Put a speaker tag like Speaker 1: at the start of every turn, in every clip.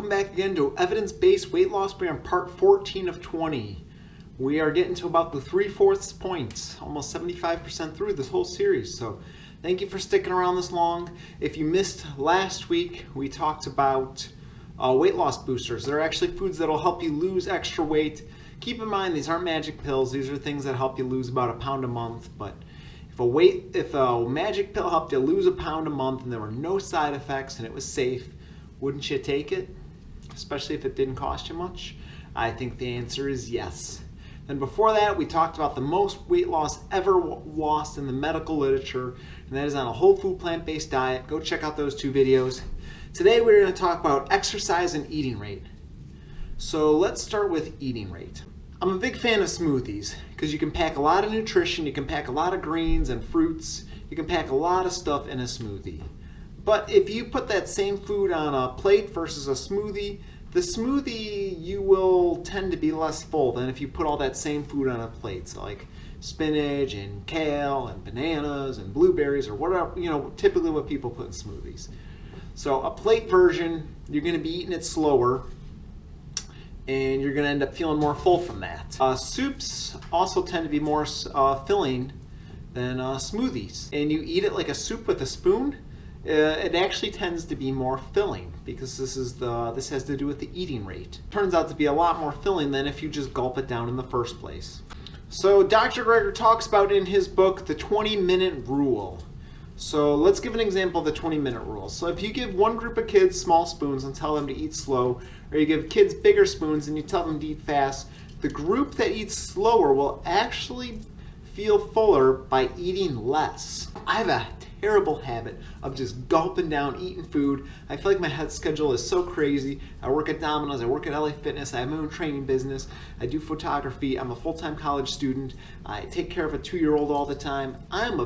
Speaker 1: Welcome back again to Evidence-Based Weight Loss Program Part 14 of 20. We are getting to about the 3/4 points, almost 75% through this whole series. So thank you for sticking around this long. If you missed last week, we talked about weight loss boosters. They're actually foods that will help you lose extra weight. Keep in mind, these aren't magic pills. These are things that help you lose about 1 pound a month. But if a magic pill helped you lose 1 pound a month and there were no side effects and it was safe, wouldn't you take it? Especially if it didn't cost you much? I think the answer is yes. Then before that, we talked about the most weight loss ever lost in the medical literature, and that is on a whole food plant-based diet. Go check out those 2 videos. Today we're going to talk about exercise and eating rate. So let's start with eating rate. I'm a big fan of smoothies because you can pack a lot of nutrition, you can pack a lot of greens and fruits, you can pack a lot of stuff in a smoothie. But if you put that same food on a plate versus a smoothie, the smoothie you will tend to be less full than if you put all that same food on a plate. So like spinach and kale and bananas and blueberries or whatever, typically what people put in smoothies. So a plate version, you're going to be eating it slower and you're going to end up feeling more full from that. Soups also tend to be more filling than smoothies. And you eat it like a soup with a spoon, it actually tends to be more filling because this has to do with the eating rate. Turns out to be a lot more filling than if you just gulp it down in the first place. So Dr. Greger talks about in his book the 20-minute rule. So let's give an example of the 20-minute rule. So if you give one group of kids small spoons and tell them to eat slow, or you give kids bigger spoons and you tell them to eat fast, the group that eats slower will actually feel fuller by eating less. I have a terrible habit of just gulping down eating food. I feel like my head schedule is so crazy. I work at Domino's, I work at LA Fitness, I have my own training business, I do photography, I'm a full-time college student, I take care of a 2-year-old all the time. I'm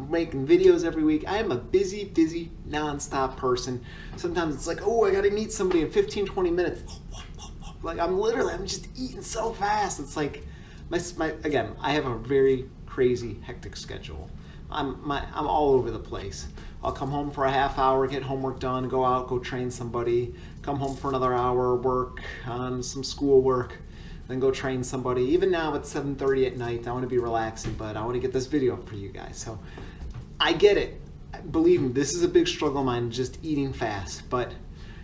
Speaker 1: making videos every week. I am a busy, non-stop person. Sometimes it's like, oh, I gotta meet somebody in 15-20 minutes. Like I'm just eating so fast. It's like, again, I have a very crazy, hectic schedule. I'm all over the place. I'll come home for a half hour, get homework done, go out, go train somebody, come home for another hour, work on some school work, then go train somebody. Even now it's 7:30 at night, I want to be relaxing, but I want to get this video up for you guys. So I get it. Believe me, this is a big struggle of mine, just eating fast, but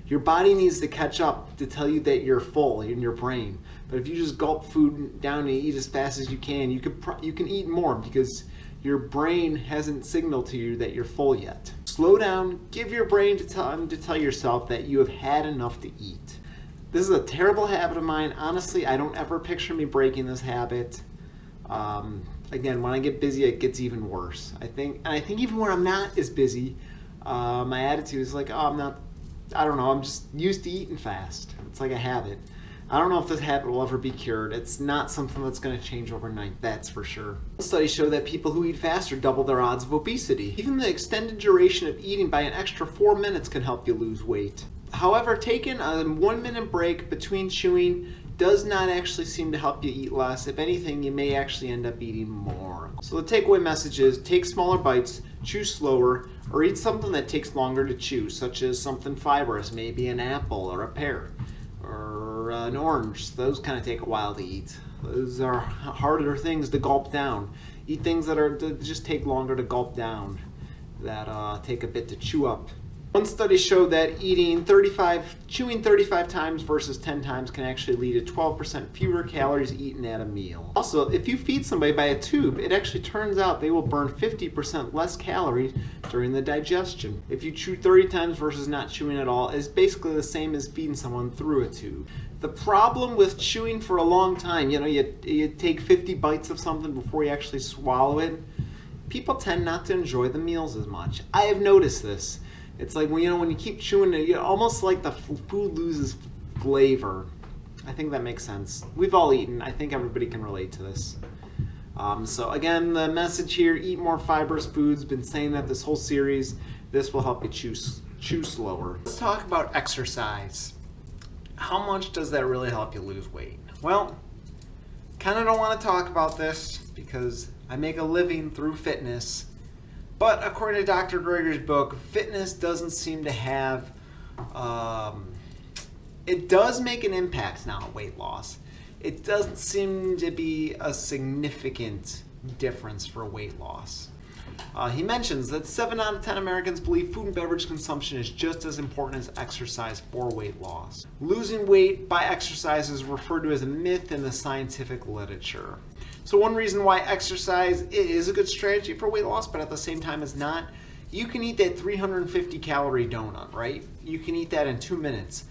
Speaker 1: your body needs to catch up to tell you that you're full in your brain. But if you just gulp food down and eat as fast as you can eat more because your brain hasn't signaled to you that you're full yet. Slow down, give your brain time to tell yourself that you have had enough to eat. This is a terrible habit of mine. Honestly, I don't ever picture me breaking this habit. Again, when I get busy, it gets even worse. I think even when I'm not as busy, my attitude is like, oh, I'm just used to eating fast. It's like a habit. I don't know if this habit will ever be cured. It's not something that's going to change overnight, that's for sure. Studies show that people who eat faster double their odds of obesity. Even the extended duration of eating by an extra 4 minutes can help you lose weight. However, taking a 1-minute break between chewing does not actually seem to help you eat less. If anything, you may actually end up eating more. So the takeaway message is take smaller bites, chew slower, or eat something that takes longer to chew, such as something fibrous, maybe an apple or a pear, or an orange. Those kind of take a while to eat. Those are harder things to gulp down. Eat things that just take longer to gulp down, that take a bit to chew up. One study showed that chewing 35 times versus 10 times can actually lead to 12% fewer calories eaten at a meal. Also, if you feed somebody by a tube, it actually turns out they will burn 50% less calories during the digestion. If you chew 30 times versus not chewing at all, is basically the same as feeding someone through a tube. The problem with chewing for a long time, you take 50 bites of something before you actually swallow it, people tend not to enjoy the meals as much. I have noticed this. It's like when you keep chewing it, almost like the food loses flavor. I think that makes sense. We've all eaten. I think everybody can relate to this. So again, the message here, eat more fibrous foods. Been saying that this whole series. This will help you chew slower. Let's talk about exercise. How much does that really help you lose weight? Well, kind of don't want to talk about this because I make a living through fitness. But according to Dr. Greger's book, fitness doesn't seem to have It does make an impact now on weight loss. It doesn't seem to be a significant difference for weight loss. He mentions that 7 out of 10 Americans believe food and beverage consumption is just as important as exercise for weight loss. Losing weight by exercise is referred to as a myth in the scientific literature. So one reason why exercise is a good strategy for weight loss, but at the same time is not, you can eat that 350 calorie donut, right? You can eat that in 2 minutes.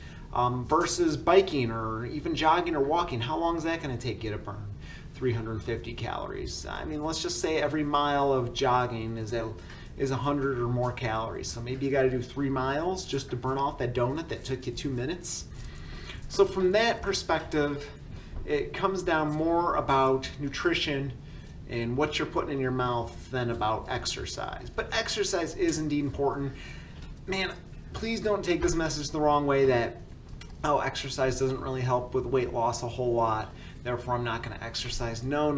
Speaker 1: Versus biking or even jogging or walking, how long is that going to take you to burn 350 calories? I mean, let's just say every mile of jogging is 100 or more calories. So maybe you got to do 3 miles just to burn off that donut that took you 2 minutes. So from that perspective, it comes down more about nutrition and what you're putting in your mouth than about exercise. But exercise is indeed important. Man, please don't take this message the wrong way that, oh, exercise doesn't really help with weight loss a whole lot, therefore I'm not going to exercise. No.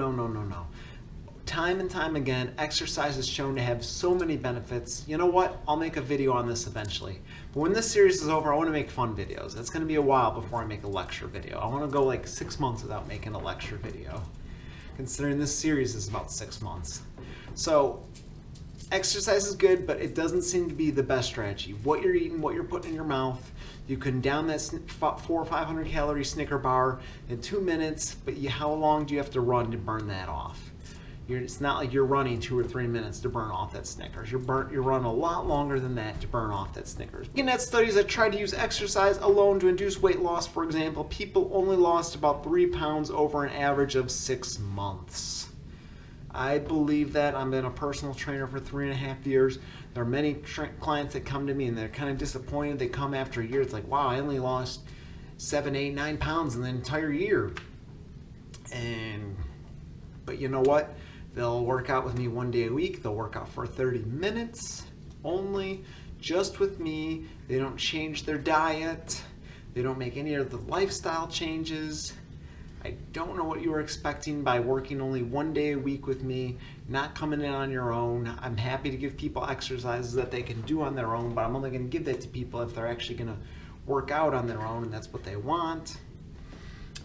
Speaker 1: Time and time again, exercise is shown to have so many benefits. You know what? I'll make a video on this eventually. But when this series is over, I want to make fun videos. It's going to be a while before I make a lecture video. I want to go like 6 months without making a lecture video, considering this series is about 6 months. So exercise is good, but it doesn't seem to be the best strategy. What you're eating, what you're putting in your mouth, you can down that 400 or 500 calorie Snicker bar in 2 minutes, but how long do you have to run to burn that off? It's not like you're running 2 or 3 minutes to burn off that Snickers. You're running a lot longer than that to burn off that Snickers. Looking at studies that tried to use exercise alone to induce weight loss, for example, people only lost about 3 pounds over an average of 6 months. I believe that. I've been a personal trainer for 3.5 years. There are many clients that come to me and they're kind of disappointed. They come after a year. It's like, wow, I only lost 7, 8, 9 pounds in the entire year. But you know what? They'll work out with me 1 day a week. They'll work out for 30 minutes only, just with me. They don't change their diet. They don't make any of the lifestyle changes. I don't know what you were expecting by working only 1 day a week with me, not coming in on your own. I'm happy to give people exercises that they can do on their own, but I'm only going to give that to people if they're actually going to work out on their own and that's what they want.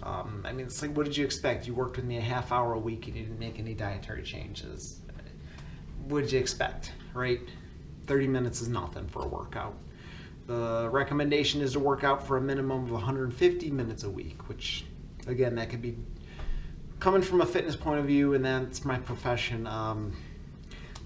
Speaker 1: I mean, it's like, what did you expect? You worked with me a half hour a week and you didn't make any dietary changes. What did you expect, right? 30 minutes is nothing for a workout. The recommendation is to work out for a minimum of 150 minutes a week, which, again, that could be coming from a fitness point of view, and that's my profession.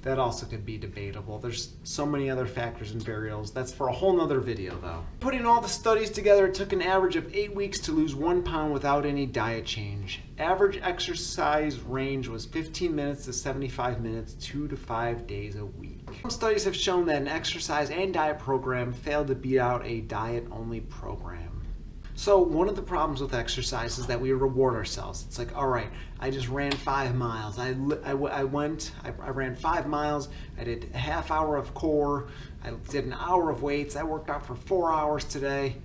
Speaker 1: That also could be debatable. There's so many other factors and variables. That's for a whole nother video though. Putting all the studies together, it took an average of 8 weeks to lose 1 pound without any diet change. Average exercise range was 15 minutes to 75 minutes, 2 to 5 days a week. Some studies have shown that an exercise and diet program failed to beat out a diet-only program. So one of the problems with exercise is that we reward ourselves. It's like, all right, I just ran 5 miles. I ran 5 miles. I did a half hour of core. I did an hour of weights. I worked out for 4 hours today.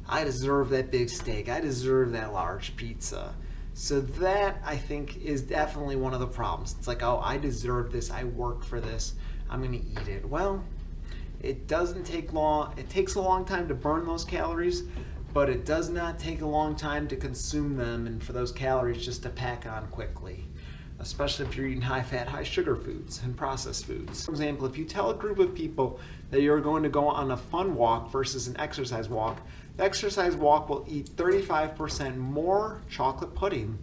Speaker 1: I deserve that big steak. I deserve that large pizza. So that, I think, is definitely one of the problems. It's like, oh, I deserve this. I worked for this. I'm going to eat it. Well, it doesn't take long. It takes a long time to burn those calories, but it does not take a long time to consume them and for those calories just to pack on quickly, especially if you're eating high-fat, high-sugar foods and processed foods. For example, if you tell a group of people that you're going to go on a fun walk versus an exercise walk, the exercise walk will eat 35% more chocolate pudding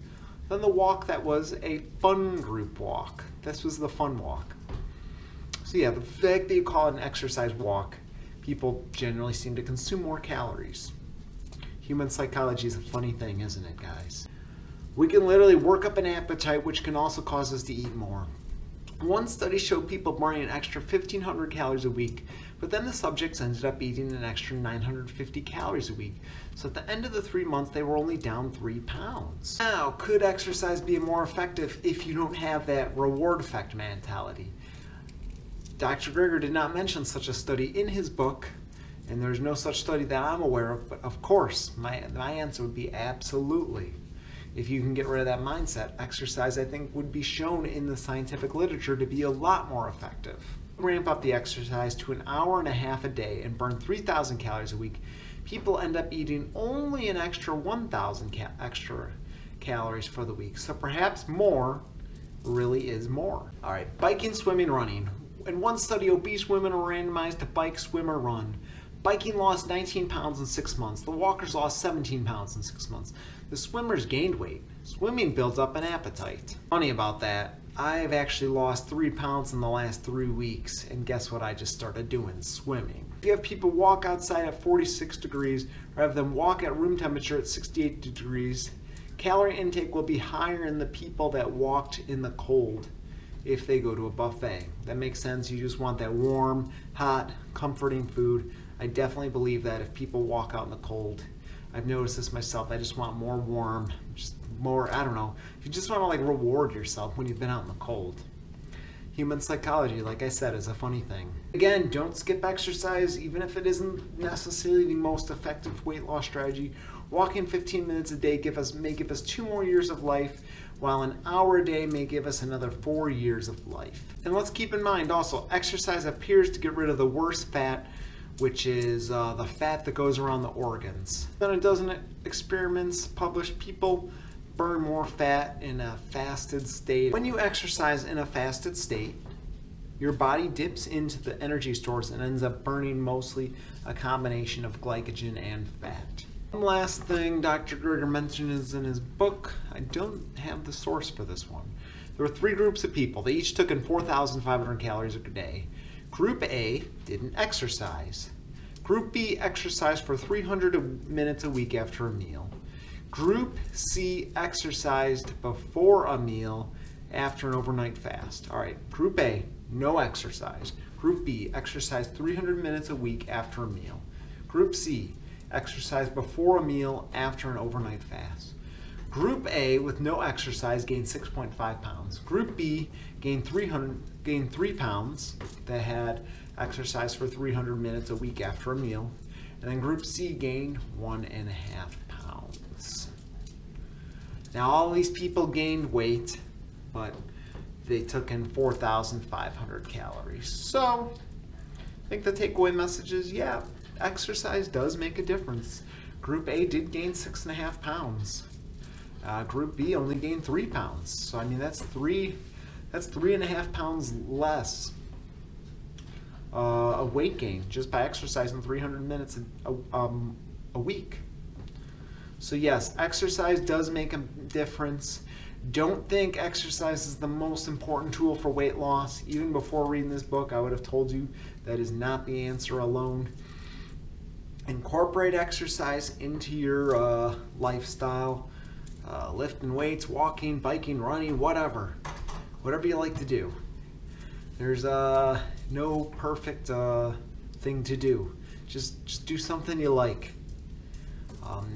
Speaker 1: than the walk that was a fun group walk. This was the fun walk. So yeah, the fact that you call it an exercise walk, people generally seem to consume more calories. Human psychology is a funny thing, isn't it, guys? We can literally work up an appetite, which can also cause us to eat more. One study showed people burning an extra 1,500 calories a week, but then the subjects ended up eating an extra 950 calories a week. So at the end of the 3 months, they were only down 3 pounds. Now, could exercise be more effective if you don't have that reward effect mentality? Dr. Greger did not mention such a study in his book, and there's no such study that I'm aware of, but of course, my answer would be absolutely. If you can get rid of that mindset, exercise, I think, would be shown in the scientific literature to be a lot more effective. Ramp up the exercise to 1.5 hours a day and burn 3,000 calories a week. people end up eating only an extra 1,000 extra calories for the week. So perhaps more really is more. All right, biking, swimming, running. In one study, obese women were randomized to bike, swim, or run. Biking lost 19 pounds in 6 months. The walkers lost 17 pounds in 6 months. The swimmers gained weight. Swimming builds up an appetite. Funny about that, I've actually lost 3 pounds in the last 3 weeks, and guess what I just started doing? Swimming. If you have people walk outside at 46 degrees or have them walk at room temperature at 68 degrees, calorie intake will be higher in the people that walked in the cold if they go to a buffet. That makes sense. You just want that warm, hot, comforting food. I definitely believe that if people walk out in the cold, I've noticed this myself, I just want more warm, just more, I don't know, you just want to like reward yourself when you've been out in the cold. Human psychology, like I said, is a funny thing. Again, don't skip exercise, even if it isn't necessarily the most effective weight loss strategy. Walking 15 minutes a day may give us 2 more years of life, while an hour a day may give us another 4 years of life. And let's keep in mind also, exercise appears to get rid of the worst fat, which is the fat that goes around the organs. Then a dozen experiments published people burn more fat in a fasted state. When you exercise in a fasted state, your body dips into the energy stores and ends up burning mostly a combination of glycogen and fat. One last thing Dr. Greger mentions in his book, I don't have the source for this one. There were 3 groups of people. They each took in 4,500 calories a day. Group A didn't exercise. Group B exercised for 300 minutes a week after a meal. Group C exercised before a meal after an overnight fast. All right, Group A, no exercise. Group B, exercised 300 minutes a week after a meal. Group C, exercised before a meal after an overnight fast. Group A with no exercise gained 6.5 pounds. Group B gained 3 pounds that had exercise for 300 minutes a week after a meal. And then Group C gained 1.5 pounds. Now all these people gained weight, but they took in 4,500 calories. So I think the takeaway message is, yeah, exercise does make a difference. Group A did gain 6.5 pounds. Group B only gained 3 pounds. So I mean that's 3.5 pounds less of weight gain just by exercising 300 minutes a week. So yes, exercise does make a difference. Don't think exercise is the most important tool for weight loss. Even before reading this book, I would have told you that is not the answer alone. Incorporate exercise into your lifestyle. Lifting weights, walking, biking, running, whatever you like to do. There's no perfect thing to do. Just do something you like.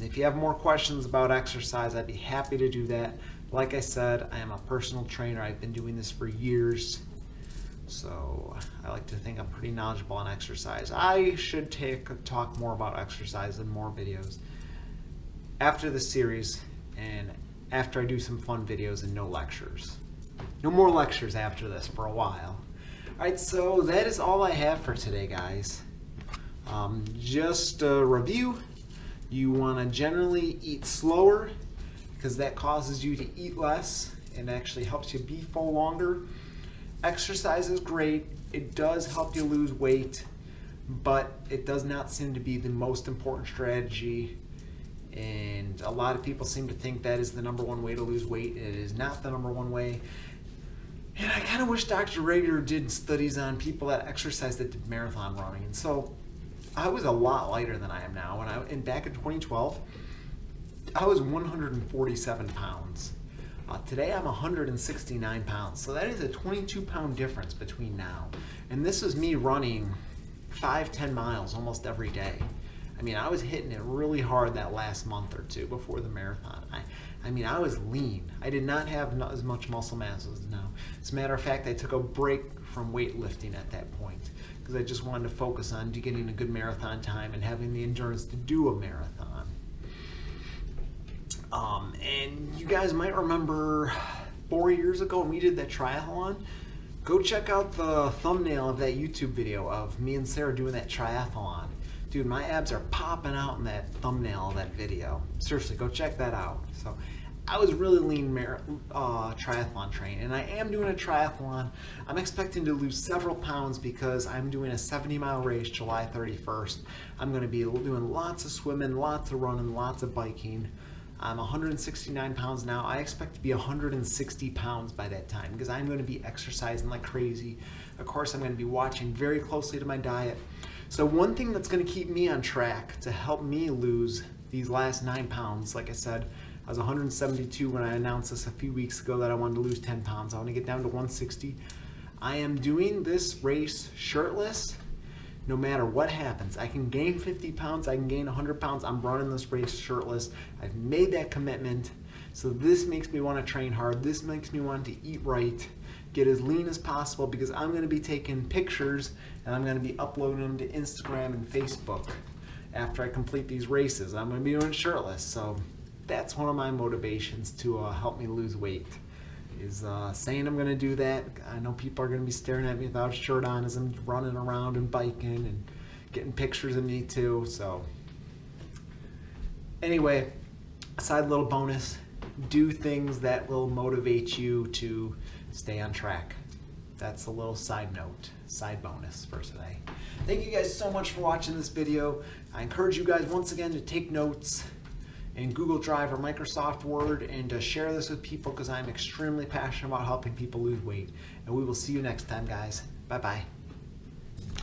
Speaker 1: If you have more questions about exercise, I'd be happy to do that. Like I said, I am a personal trainer. I've been doing this for years, so I like to think I'm pretty knowledgeable on exercise. I should talk more about exercise in more videos after the series and after I do some fun videos and no lectures. No more lectures after this for a while. Alright, so that is all I have for today, guys. Just a review. You want to generally eat slower because that causes you to eat less and actually helps you be full longer. Exercise is great. It does help you lose weight, but it does not seem to be the most important strategy. And a lot of people seem to think that is the #1 way to lose weight. It is not the #1 way. And I kind of wish Dr. Greger did studies on people that exercise that did marathon running. And so I was a lot lighter than I am now. And back in 2012, I was 147 pounds. Today I'm 169 pounds. So that is a 22-pound difference between now. And this is me running 5-10 miles almost every day. I mean, I was hitting it really hard that last month or two before the marathon. I mean, I was lean. I did not have as much muscle mass as now. As a matter of fact, I took a break from weightlifting at that point because I just wanted to focus on getting a good marathon time and having the endurance to do a marathon. And you guys might remember 4 years ago when we did that triathlon. Go check out the thumbnail of that YouTube video of me and Sarah doing that triathlon. Dude, my abs are popping out in that thumbnail of that video. Seriously, go check that out. So I was really lean triathlon training, and I am doing a triathlon. I'm expecting to lose several pounds because I'm doing a 70-mile race July 31st. I'm going to be doing lots of swimming, lots of running, lots of biking. I'm 169 pounds now. I expect to be 160 pounds by that time because I'm going to be exercising like crazy. Of course, I'm going to be watching very closely to my diet. So one thing that's going to keep me on track to help me lose these last 9 pounds, like I said, I was 172 when I announced this a few weeks ago that I wanted to lose 10 pounds. I want to get down to 160. I am doing this race shirtless no matter what happens. I can gain 50 pounds, I can gain 100 pounds. I'm running this race shirtless. I've made that commitment. So this makes me want to train hard. This makes me want to eat right, get as lean as possible, because I'm going to be taking pictures and I'm going to be uploading them to Instagram and Facebook after I complete these races. I'm going to be doing shirtless. So that's one of my motivations to help me lose weight, is saying I'm going to do that. I know people are going to be staring at me without a shirt on as I'm running around and biking and getting pictures of me too. So anyway, side little bonus, do things that will motivate you to stay on track. That's a little side note, side bonus for today. Thank you guys so much for watching this video. I encourage you guys once again to take notes in Google Drive or Microsoft Word and to share this with people, because I'm extremely passionate about helping people lose weight. And we will see you next time, guys. Bye-bye.